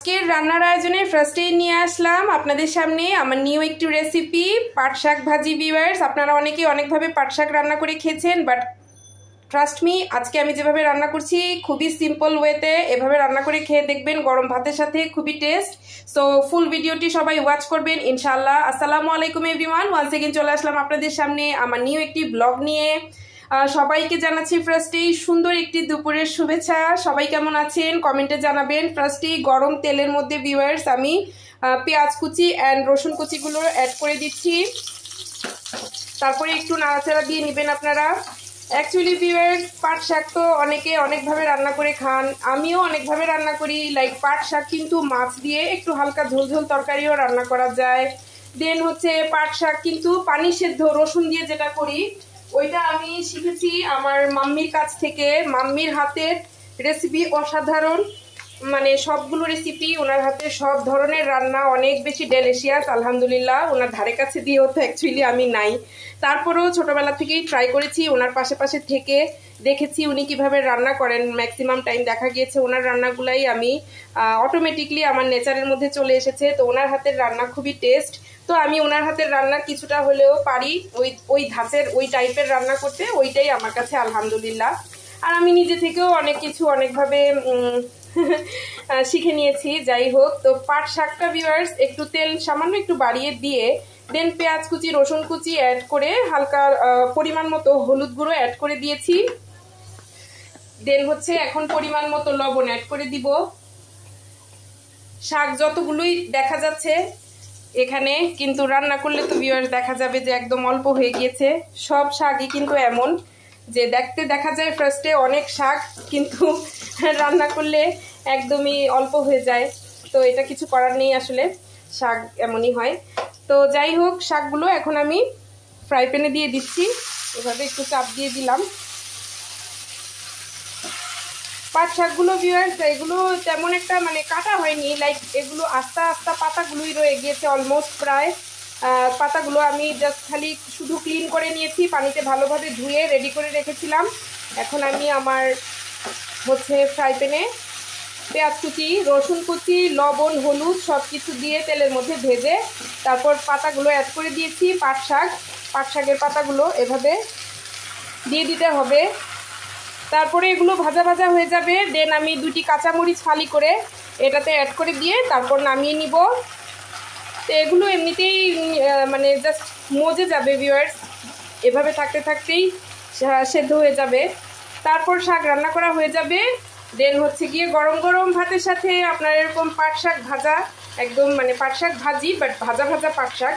আজকের রান্নার আয়োজনে ফার্স্টেই নিয়ে আসলাম আপনাদের সামনে আমার নিউ একটি রেসিপি পাট শাক ভাজি। ভিউয়ার্স, আপনারা অনেকেই অনেকভাবে পাট শাক রান্না করে খেয়েছেন, বাট ট্রাস্ট মি, আজকে আমি যেভাবে রান্না করছি খুবই সিম্পল ওয়েতে এভাবে রান্না করে খেয়ে দেখবেন, গরম ভাতের সাথে খুবই টেস্ট। সো ফুল ভিডিওটি সবাই ওয়াচ করবেন ইনশাআল্লাহ। আসসালামু আলাইকুম এভরিওয়ান, ওয়ান্স এগেইন চলে আসলাম আপনাদের সামনে আমার নিউ একটি ব্লগ নিয়ে। সবাইকে জানাচ্ছি ফার্স্টেই সুন্দর একটি দুপুরের শুভেচ্ছা। সবাই কেমন আছেন কমেন্টে জানাবেন। ফার্স্টেই গরম তেলের মধ্যে ভিউয়ার্স আমি পেঁয়াজ কুচি অ্যান্ড রসুন কুচিগুলো অ্যাড করে দিচ্ছি, তারপরে একটু নাড়াচাড়া দিয়ে নেবেন আপনারা। অ্যাকচুয়ালি ভিউয়ার্স, পাট শাক তো অনেকে অনেকভাবে রান্না করে খান, আমিও অনেকভাবে রান্না করি। লাইক পাট শাক কিন্তু মাছ দিয়ে একটু হালকা ঝোল ঝোল তরকারিও রান্না করা যায়। দেন হচ্ছে পাট শাক কিন্তু পানি সেদ্ধ রসুন দিয়ে যেটা করি ওইটা আমি শিখেছি আমার মাম্মির কাছ থেকে। মাম্মির হাতের রেসিপি অসাধারণ, মানে সবগুলো রেসিপি ওনার হাতে, সব ধরনের রান্না অনেক বেশি ডেলিশিয়াস আলহামদুলিল্লাহ। ওনার ধারে কাছে দিয়েও তো অ্যাকচুয়ালি আমি নাই, তারপরেও ছোটোবেলা থেকেই ট্রাই করেছি, ওনার পাশে পাশে থেকে দেখেছি উনি কিভাবে রান্না করেন। ম্যাক্সিমাম টাইম দেখা গিয়েছে ওনার রান্নাগুলাই আমি অটোমেটিকলি আমার নেচারের মধ্যে চলে এসেছে। তো ওনার হাতের রান্না খুবই টেস্ট, তো আমি ওনার হাতের রান্না কিছুটা হলেও পারি, ওই ধাঁচের ওই টাইপের রান্না করতে, ওইটাই আমার কাছে আলহামদুলিল্লাহ। আর আমি নিজে থেকেও অনেক কিছু অনেকভাবে শিখে নিয়েছি। যাই হোক, তো পাট শাকটা ভিউয়ার্স একটু তেল সামান্য একটু বাড়িয়ে দিয়ে দেন পেঁয়াজ কুচি রসুন কুচি অ্যাড করে হালকা পরিমাণ মতো হলুদ গুঁড়ো অ্যাড করে দিয়েছি। দেন হচ্ছে এখন পরিমাণ মতো লবণ অ্যাড করে দিব। শাক যতগুলোই দেখা যাচ্ছে এখানে, কিন্তু রান্না করলে তো ভিউয়ার্স দেখা যাবে যে একদম অল্প হয়ে গিয়েছে। সব শাকই কিন্তু এমন যে দেখতে দেখা যায় ফার্স্টে অনেক শাক, কিন্তু রান্না করলে একদমই অল্প হয়ে যায়। তো এটা কিছু করার নেই, আসলে শাক এমনই হয়। তো যাই হোক, শাকগুলো এখন আমি ফ্রাই প্যানে দিয়ে দিচ্ছি, এভাবে একটু চাপ দিয়ে দিলাম। পাট শাকগুলো ভিউয়ার্স এগুলো তেমন একটা মানে কাটা হয়নি, লাইক এগুলো আস্তা আস্তা পাতাগুলোই রয়ে গিয়েছে অলমোস্ট প্রায়। পাতাগুলো আমি জাস্ট খালি শুধু ক্লিন করে নিয়েছি, পানিতে ভালোভাবে ধুয়ে রেডি করে রেখেছিলাম। এখন আমি আমার হচ্ছে ফ্রাই প্যানে পেঁয়াজ কুচি রসুন কুচি লবণ হলুদ সব কিছু দিয়ে তেলের মধ্যে ভেজে তারপর পাতাগুলো অ্যাড করে দিয়েছি। পাট শাকের পাতাগুলো এভাবে দিয়ে দিতে হবে, তারপরে এগুলো ভাজা ভাজা হয়ে যাবে। দেন আমি দুটি কাঁচামরিচ ফালি করে এটাতে অ্যাড করে দিয়ে তারপর নামিয়ে নিব। তো এগুলো এমনিতেই মানে জাস্ট মজে যাবে ভিউয়ার্স, এভাবে থাকতে থাকতেই সেদ্ধ হয়ে যাবে। তারপর শাক রান্না করা হয়ে যাবে। দেন হচ্ছে গিয়ে গরম গরম ভাতের সাথে আপনার এরকম পাট শাক ভাজা, একদম মানে পাট শাক ভাজি বাট ভাজা ভাজা পাট শাক,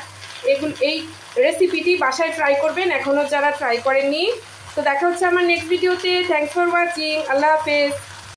এই রেসিপিটি বাসায় ট্রাই করবেন এখনও যারা ট্রাই করেননি। তো দেখা হচ্ছে আমার নেক্সট ভিডিওতে। থ্যাংকস ফর ওয়াচিং, আল্লাহ হাফেজ।